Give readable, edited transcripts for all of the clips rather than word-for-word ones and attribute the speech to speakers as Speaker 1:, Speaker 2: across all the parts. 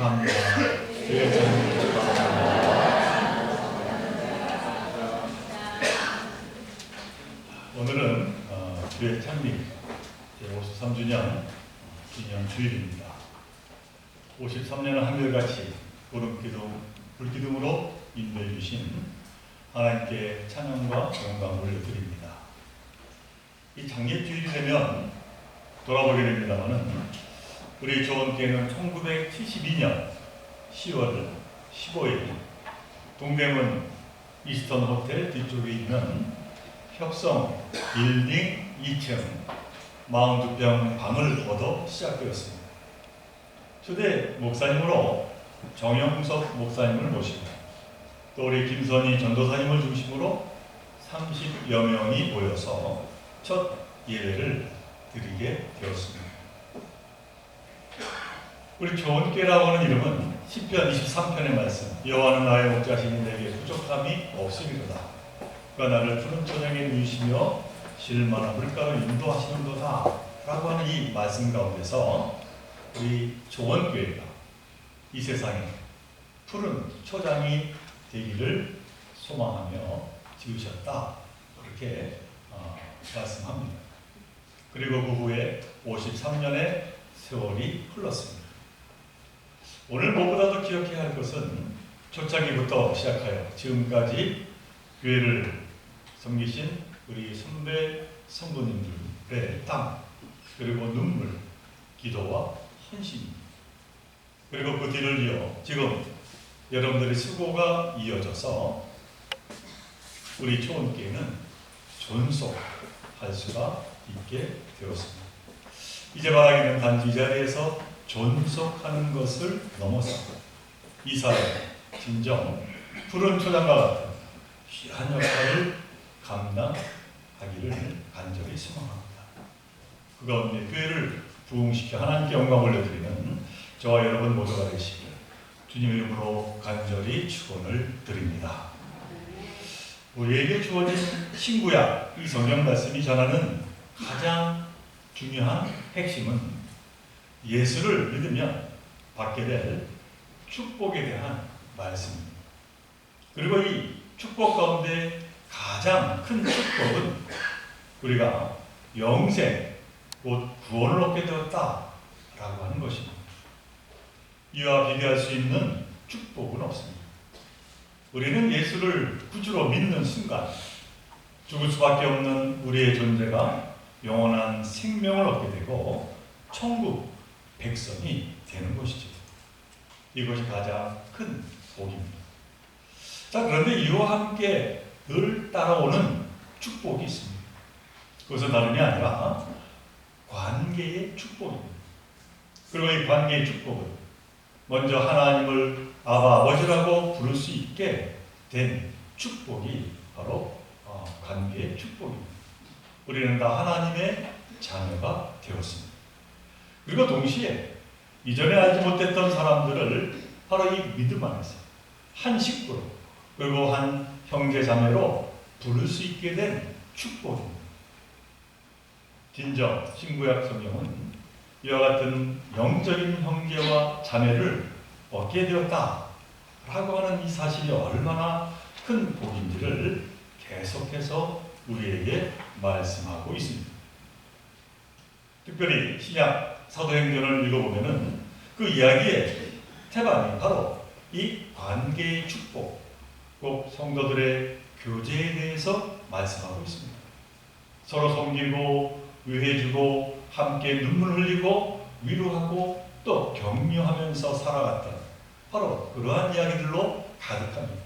Speaker 1: 축하합니다. 교회 찬미 축하합니다. 오늘은 교회 찬미 제53주년 기념 주일입니다. 53년을 한결같이 구름기둥, 불기둥으로 인도해 주신 하나님께 찬양과 영광을 올려드립니다. 이 장례주일이 되면 돌아보게 됩니다만은 우리 조원교회는 1972년 10월 15일 동대문 이스턴 호텔 뒤쪽에 있는 협성 빌딩 2층 42평 방을 얻어 시작되었습니다. 초대 목사님으로 정영석 목사님을 모시고 또 우리 김선희 전도사님을 중심으로 30여 명이 모여서 첫 예배를 드리게 되었습니다. 우리 조원교회라고 하는 이름은 시편 23편의 말씀, 여호와는 나의 목자시니 내게 부족함이 없으리로다. 그가 나를 푸른 초장에 누이시며 실만한 물가로 인도하시는도다 라고 하는 이 말씀 가운데서 우리 조원교회가 이 세상에 푸른 초장이 되기를 소망하며 지으셨다, 그렇게 말씀합니다. 그리고 그 후에 53년의 세월이 흘렀습니다. 오늘 무엇보다도 기억해야 할 것은 초창기부터 시작하여 지금까지 교회를 섬기신 우리 선배 성도님들의 땀, 그리고 눈물, 기도와 헌신입니다. 그리고 그 뒤를 이어 지금 여러분들의 수고가 이어져서 우리 초원교회는 존속할 수가 있게 되었습니다. 이제 말하기는 단지 이 자리에서 존속하는 것을 넘어서 이 사회 진정 푸른 초장과 같은 귀한 역할을 감당하기를 간절히 소망합니다. 그 가운데 교회를 부흥시켜 하나님께 영광 올려드리는 저와 여러분 모두가 되시길 주님의 이름으로 간절히 축원을 드립니다. 우리에게 주어진 신구약 이 성경 말씀이 전하는 가장 중요한 핵심은 예수를 믿으면 받게 될 축복에 대한 말씀입니다. 그리고 이 축복 가운데 가장 큰 축복은 우리가 영생, 곧 구원을 얻게 되었다라고 하는 것입니다. 이와 비교할 수 있는 축복은 없습니다. 우리는 예수를 구주로 믿는 순간 죽을 수밖에 없는 우리의 존재가 영원한 생명을 얻게 되고 천국 백성이 되는 것이죠. 이것이 가장 큰 복입니다. 자, 그런데 이와 함께 늘 따라오는 축복이 있습니다. 그것은 다름이 아니라 관계의 축복입니다. 그리고 이 관계의 축복은 먼저 하나님을 아바 아버지라고 부를 수 있게 된 축복이 바로 관계의 축복입니다. 우리는 다 하나님의 자녀가 되었습니다. 그리고 동시에 이전에 알지 못했던 사람들을 바로 이 믿음 안에서 한 식구로, 그리고 한 형제 자매로 부를 수 있게 된 축복입니다. 진정 신구약 성경은 이와 같은 영적인 형제와 자매를 얻게 되었다라고 하는 이 사실이 얼마나 큰 복인지를 계속해서 우리에게 말씀하고 있습니다. 특별히 신약 사도행전을 읽어보면은 그 이야기의 태반이 바로 이 관계의 축복, 꼭 성도들의 교제에 대해서 말씀하고 있습니다. 서로 섬기고 위해주고 함께 눈물 흘리고 위로하고 또 격려하면서 살아갔던 바로 그러한 이야기들로 가득합니다.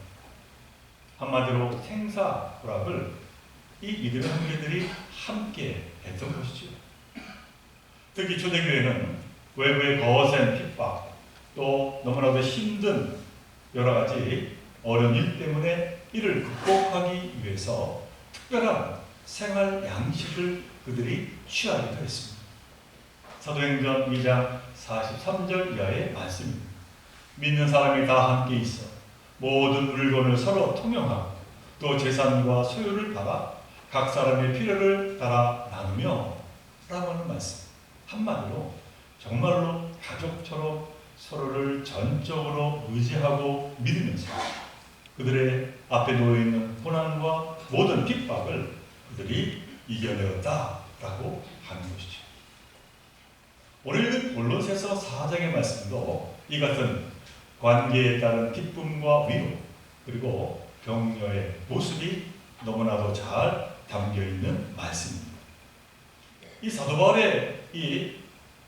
Speaker 1: 한마디로 생사불합을 이 믿음의 형제들이 함께 했던 것이죠. 특히 초대교회는 외부의 거센 핍박, 또 너무나도 힘든 여러 가지 어려운 일 때문에 이를 극복하기 위해서 특별한 생활 양식을 그들이 취하기도 했습니다. 사도행전 2장 43절 이하의 말씀입니다. 믿는 사람이 다 함께 있어 모든 물건을 서로 통용하고 또 재산과 소유를 팔아 각 사람의 필요를 따라 나누며 라고 하는 말씀. 한마디로 정말로 가족처럼 서로를 전적으로 의지하고 믿으면서 그들의 앞에 놓여있는 고난과 모든 핍박을 그들이 이겨내었다라고 하는 것이죠. 오늘 읽은 골로새서 4장의 말씀도 이 같은 관계에 따른 기쁨과 위로 그리고 격려의 모습이 너무나도 잘 담겨있는 말씀입니다. 이 사도 바울의 이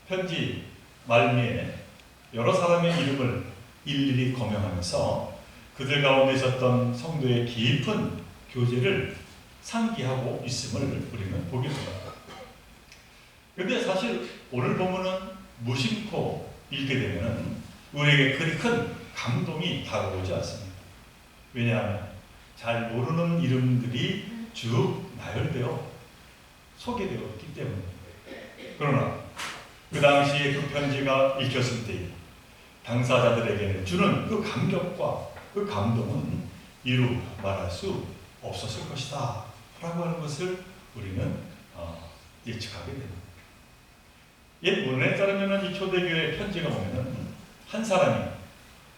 Speaker 1: 편지 말미에 여러 사람의 이름을 일일이 거명하면서 그들 가운데 있었던 성도의 깊은 교제를 상기하고 있음을 우리는 보게 됩니다. 그런데 사실 오늘 본문은 무심코 읽게 되면 우리에게 그리 큰 감동이 다가오지 않습니다. 왜냐하면 잘 모르는 이름들이 쭉 나열되어 소개되어 있기 때문입니다. 그러나 그 당시에 그 편지가 읽혔을 때 당사자들에게 주는 그 감격과 그 감동은 이루 말할 수 없었을 것이다 라고 하는 것을 우리는 예측하게 됩니다. 옛 문헌에 따르면 이 초대교회 편지가 보면 한 사람이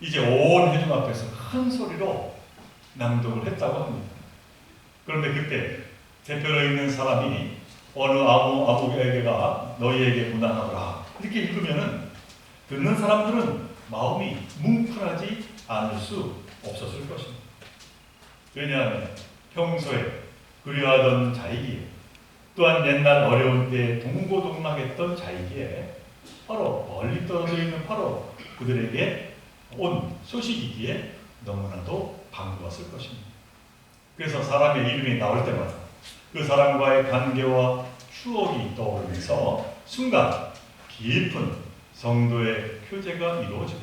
Speaker 1: 이제 온 회중 앞에서 큰 소리로 낭독을 했다고 합니다. 그런데 그때 대표로 있는 사람이 어느 아무에게가 너희에게 무난하더라 이렇게 읽으면은 듣는 사람들은 마음이 뭉클하지 않을 수 없었을 것입니다. 왜냐하면 평소에 그리워하던 자이기에 또한 옛날 어려운 때에 동고동락했던 자이기에 바로 멀리 떨어져 있는 바로 그들에게 온 소식이기에 너무나도 반가웠을 것입니다. 그래서 사람의 이름이 나올 때마다 그 사람과의 관계와 추억이 떠오르면서 순간 깊은 성도의 교제가 이루어지고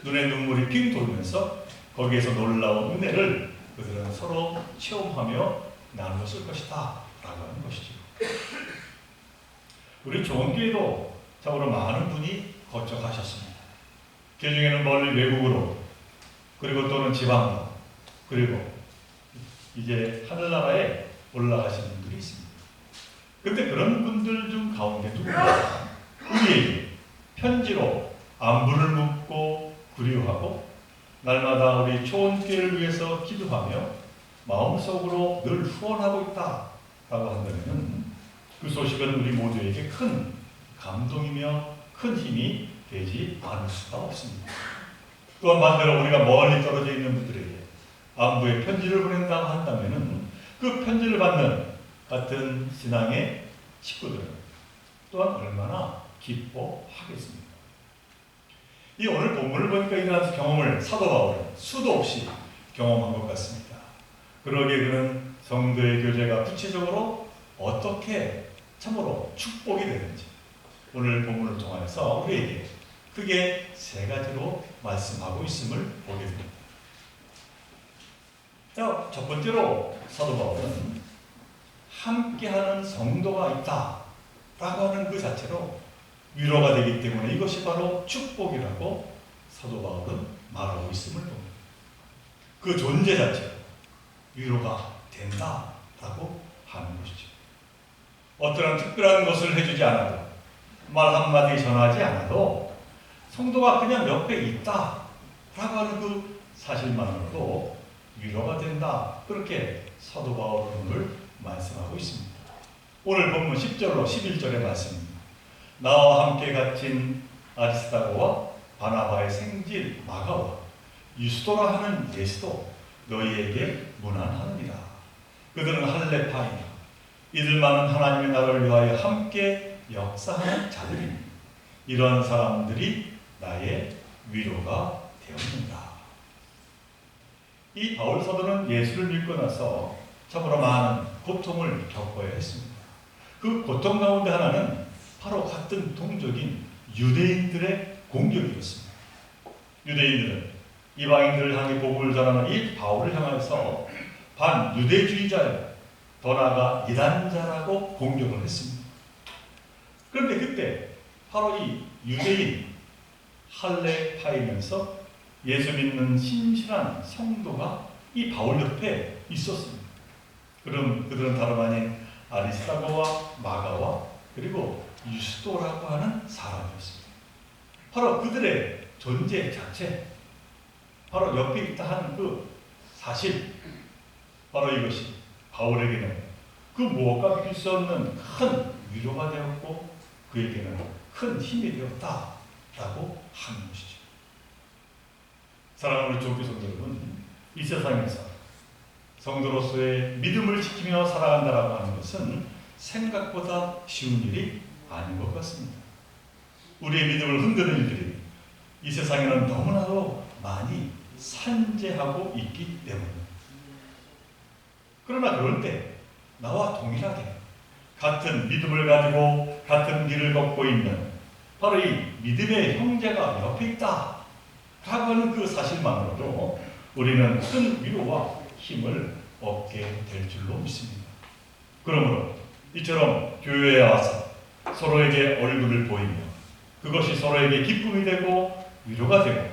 Speaker 1: 눈에 눈물이 핑 돌면서 거기에서 놀라운 은혜를 그들은 서로 체험하며 나누었을 것이다 라고 하는 것이죠. 우리 좋은교회도 참으로 많은 분이 거쳐가셨습니다. 그 중에는 멀리 외국으로 그리고 또는 지방으로 그리고 이제 하늘나라에 올라가신 분들이 있습니다. 근데 그런 분들 중 가운데 누군가 우리에게 편지로 안부를 묻고 그리워하고 날마다 우리 초원교회를 위해서 기도하며 마음속으로 늘 후원하고 있다라고 한다면 그 소식은 우리 모두에게 큰 감동이며 큰 힘이 되지 않을 수가 없습니다. 또한 반대로 우리가 멀리 떨어져 있는 분들에게 안부의 편지를 보낸다고 한다면 그 편지를 받는 같은 신앙의 식구들은 또한 얼마나 기뻐하겠습니다. 이 오늘 본문을 보니까 이러한 경험을 사도 바울은 수도 없이 경험한 것 같습니다. 그러기에 그는 성도의 교제가 구체적으로 어떻게 참으로 축복이 되는지 오늘 본문을 통해서 우리에게 크게 세 가지로 말씀하고 있음을 보게 됩니다. 자, 첫 번째로 사도 바울은 함께하는 성도가 있다라고 하는 그 자체로 위로가 되기 때문에 이것이 바로 축복이라고 사도 바울은 말하고 있음을 봅니다. 그 존재 자체로 위로가 된다라고 하는 것이죠. 어떠한 특별한 것을 해주지 않아도 말 한마디 전하지 않아도 성도가 그냥 옆에 있다라고 하는 그 사실만으로도 위로가 된다. 그렇게 사도 바울은 오늘 말씀하고 있습니다. 오늘 본문 10절로 11절의 말씀입니다. 나와 함께 갇힌 아리스다고와 바나바의 생질 마가와 유스도라 하는 예수도 너희에게 문안하느니라. 그들은 할레파이나 이들만은 하나님의 나라를 위하여 함께 역사하는 자들이니 이런 사람들이 나의 위로가 되었는다. 이 바울 사도는 예수를 믿고 나서 참으로 많은 고통을 겪어야 했습니다. 그 고통 가운데 하나는 바로 같은 동족인 유대인들의 공격이었습니다. 유대인들은 이방인들을 향해 복음을 전하는 이 바울을 향해서 반유대주의자여 더 나아가 이단자라고 공격을 했습니다. 그런데 그때 바로 이 유대인 할례파이면서 예수 믿는 신실한 성도가 이 바울 옆에 있었습니다. 그럼 그들은 다름 아닌 아리스다고와 마가와 그리고 유스도라고 하는 사람이었습니다. 바로 그들의 존재 자체, 바로 옆에 있다 하는 그 사실, 바로 이것이 바울에게는 그 무엇과 비길 수 없는 큰 위로가 되었고 그에게는 큰 힘이 되었다라고 하는 것이죠. 사랑하는 우리 교회 성도 여러분, 이 세상에서 성도로서의 믿음을 지키며 살아간다라고 하는 것은 생각보다 쉬운 일이 아닌 것 같습니다. 우리의 믿음을 흔드는 일들이 이 세상에는 너무나도 많이 산재하고 있기 때문입니다. 그러나 그럴 때 나와 동일하게 같은 믿음을 가지고 같은 길을 걷고 있는 바로 이 믿음의 형제가 옆에 있다 라고 하는 그 사실만으로도 우리는 큰 위로와 힘을 얻게 될 줄로 믿습니다. 그러므로 이처럼 교회에 와서 서로에게 얼굴을 보이며 그것이 서로에게 기쁨이 되고 위로가 되고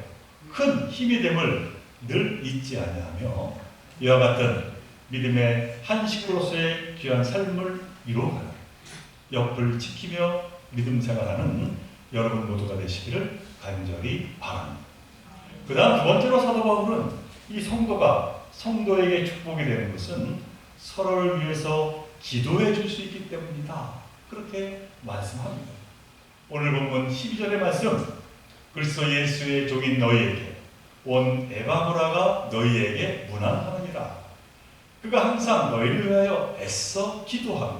Speaker 1: 큰 힘이 됨을 늘 잊지 아니하며 이와 같은 믿음의 한 식구로서의 귀한 삶을 이루어가는 옆을 지키며 믿음 생활하는 여러분 모두가 되시기를 간절히 바랍니다. 그 다음 두 번째로 사도 바울은 이 성도가 성도에게 축복이 되는 것은 서로를 위해서 기도해 줄 수 있기 때문이다. 그렇게 말씀합니다. 오늘 본문 12절의 말씀, 그리스도 예수의 종인 너희에게 온 에바브라가 너희에게 문안하느니라. 그가 항상 너희를 위하여 애써 기도하며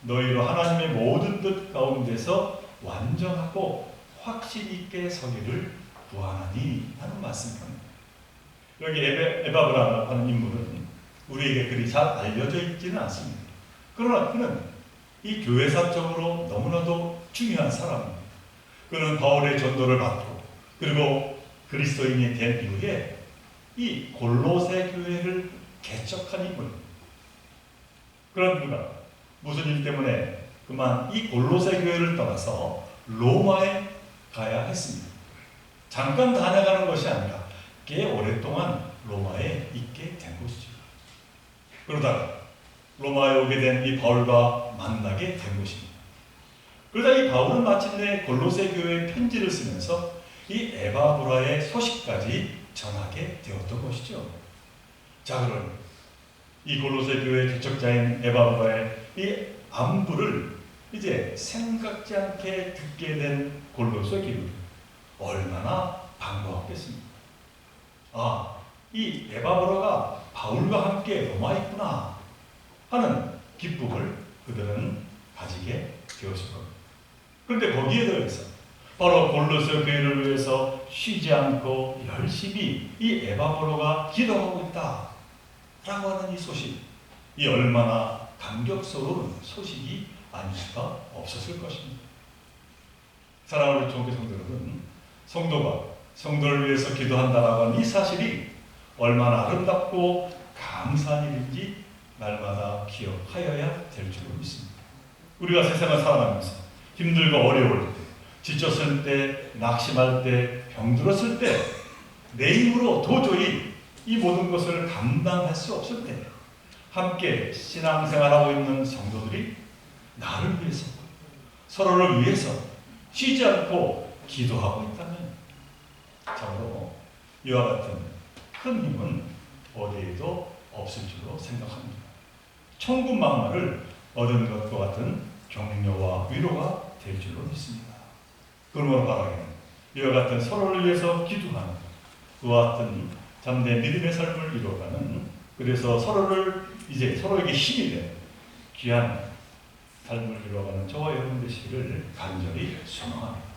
Speaker 1: 너희로 하나님의 모든 뜻 가운데서 완전하고 확신 있게 서기를 구하나니 하는 말씀입니다. 여기 에바브라라고 하는 인물은 우리에게 그리 잘 알려져 있지는 않습니다. 그러나 그는 이 교회사적으로 너무나도 중요한 사람입니다. 그는 바울의 전도를 받고 그리고 그리스도인이 된 이후에 이 골로새 교회를 개척한 인물입니다. 그런 그가 무슨 일 때문에 그만 이 골로새 교회를 떠나서 로마에 가야 했습니다. 잠깐 다녀가는 것이 아니라 꽤 오랫동안 로마에 있게 된 것이죠. 그러다가 로마에 오게 된 이 바울과 만나게 된 것입니다. 그러다 이 바울은 마침내 골로새 교회에 편지를 쓰면서 이 에바브라의 소식까지 전하게 되었던 것이죠. 자, 그럼 이 골로새 교회 개척자인 에바브라의 이 안부를 이제 생각지 않게 듣게 된 골로새 교회, 얼마나 반가웠겠습니까? 아, 이 에바브라가 바울과 함께 로마에 있구나 하는 기쁨을 그들은 가지게 되었을 겁니다. 그런데 거기에 더해서 바로 골로새 교회를 위해서 쉬지 않고 열심히 이 에바브라가 기도하고 있다 라고 하는 이 소식, 이 얼마나 감격스러운 소식이 아닐 수가 없었을 것입니다. 사랑하는 종교 성도 여러분, 성도가 성도를 위해서 기도한다라고 하는 이 사실이 얼마나 아름답고 감사한 일인지 날마다 기억하여야 될 줄로 믿습니다. 우리가 세상을 살아가면서 힘들고 어려울 때, 지쳤을 때, 낙심할 때, 병들었을 때, 내 힘으로 도저히 이 모든 것을 감당할 수 없을 때 함께 신앙생활하고 있는 성도들이 나를 위해서, 서로를 위해서 쉬지 않고 기도하고 있다면 참으로 이와 같은 큰 힘은 어디에도 없을 줄로 생각합니다. 천국 만나를 얻은 것과 같은 격려와 위로가 될 줄로 믿습니다. 그러므로 바라기는 이와 같은 서로를 위해서 기도하는 그와 같은 참된 믿음의 삶을 이루어가는, 그래서 서로에게 힘이 되는 귀한 삶을 이루어가는 저와 여러분 되시기를 간절히 소망합니다.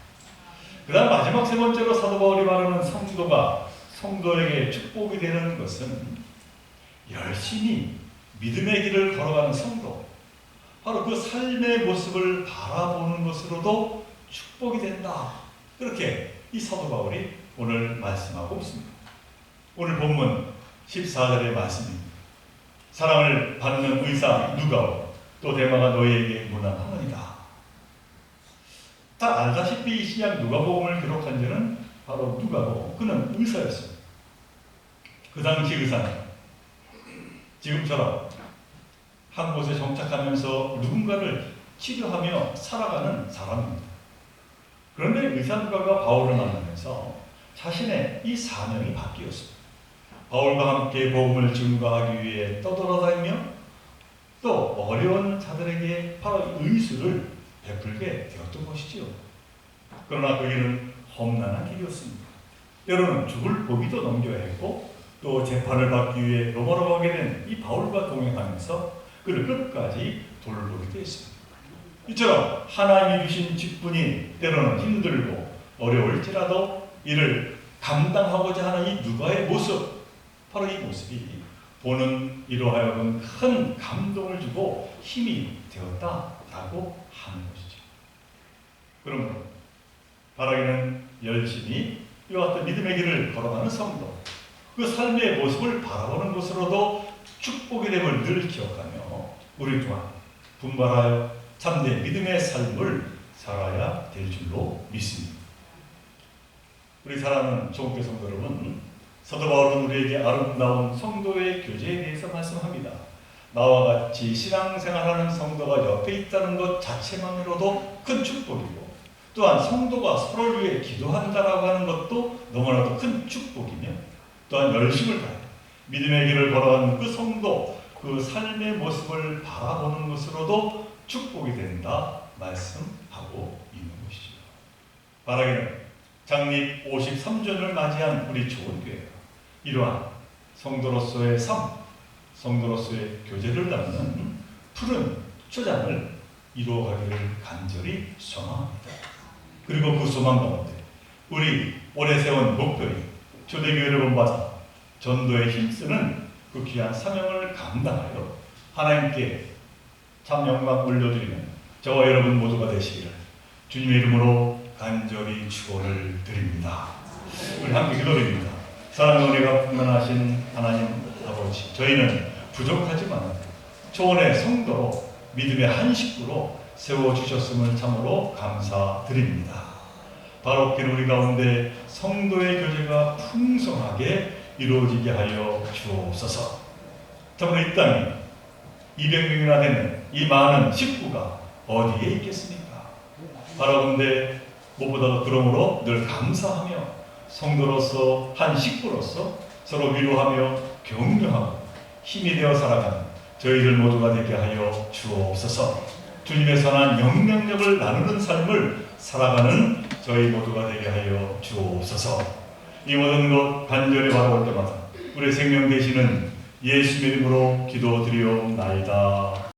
Speaker 1: 그 다음 마지막 세 번째로 사도 바울이 말하는 성도가 성도에게 축복이 되는 것은 열심히 믿음의 길을 걸어가는 성도, 바로 그 삶의 모습을 바라보는 것으로도 축복이 된다. 그렇게 이 사도 바울이 오늘 말씀하고 있습니다. 오늘 본문 14절의 말씀입니다. 사랑을 받는 의사 누가오 또 데마가 너희에게 문안하느니라. 다 알다시피 이 신약 누가복음을 기록한 자는 바로 누가고 그는 의사였습니다. 그 당시 의사는 지금처럼 한 곳에 정착하면서 누군가를 치료하며 살아가는 사람입니다. 그런데 의상가가 바울을 만나면서 자신의 이 사명이 바뀌었습니다. 바울과 함께 복음을 증거하기 위해 떠돌아다니며 또 어려운 자들에게 바로 의술을 베풀게 되었던 것이지요. 그러나 그 길은 험난한 길이었습니다. 때로는 죽을 고비도 넘겨야 했고 또 재판을 받기 위해 로마로 가게 된 이 바울과 동행하면서 그를 끝까지 돌보기도 했습니다. 이처럼 하나님이 주신 직분이 때로는 힘들고 어려울지라도 이를 감당하고자 하는 이 누가의 모습, 바로 이 모습이 보는 이로 하여금 큰 감동을 주고 힘이 되었다라고 하는 것이죠. 그러므로 바라기는 열심히 이와 같은 믿음의 길을 걸어가는 성도, 그 삶의 모습을 바라보는 것으로도 축복의 됨을 늘 기억하며 우리 또한 분발하여 참된 믿음의 삶을 살아야 될 줄로 믿습니다. 우리 사랑하는 조국교 성도 여러분, 사도 바울은 우리에게 아름다운 성도의 교제에 대해서 말씀합니다. 나와 같이 신앙생활하는 성도가 옆에 있다는 것 자체만으로도 큰 축복이고 또한 성도가 서로를 위해 기도한다라고 하는 것도 너무나도 큰 축복이며 또한 열심을 다해 믿음의 길을 걸어가는 그 성도, 그 삶의 모습을 바라보는 것으로도 축복이 된다 말씀하고 있는 것이죠. 바라기는 창립 53주년을 맞이한 우리 좋은 교회가 이러한 성도로서의 삶, 성도로서의 교제를 담는 푸른 초장을 이루어가기를 간절히 소망합니다. 그리고 그 소망 가운데 우리 오래 세운 목표인 초대교회를 본받아 전도에 힘쓰는 그 귀한 사명을 감당하여 하나님께 참 영광 올려드리는 저와 여러분 모두가 되시기를 주님의 이름으로 간절히 축원을 드립니다. 우리 함께 기도드립니다. 사랑과 은혜가 풍만하신 하나님 아버지, 저희는 부족하지만 초원의 성도로 믿음의 한 식구로 세워주셨음을 참으로 감사드립니다. 바롭게 우리 가운데 성도의 교제가 풍성하게 이루어지게 하여 주옵소서. 참으로 이 땅에 200명이나 되는 이 많은 식구가 어디에 있겠습니까? 바라본데 무엇보다도 그러므로 늘 감사하며 성도로서 한 식구로서 서로 위로하며 격려하고 힘이 되어 살아가는 저희들 모두가 되게 하여 주옵소서. 주님의 선한 영향력을 나누는 삶을 살아가는 저희 모두가 되게 하여 주옵소서. 이 모든 것 간절히 바라볼 때마다 우리 생명 되시는 예수님의 이름으로 기도드리옵나이다.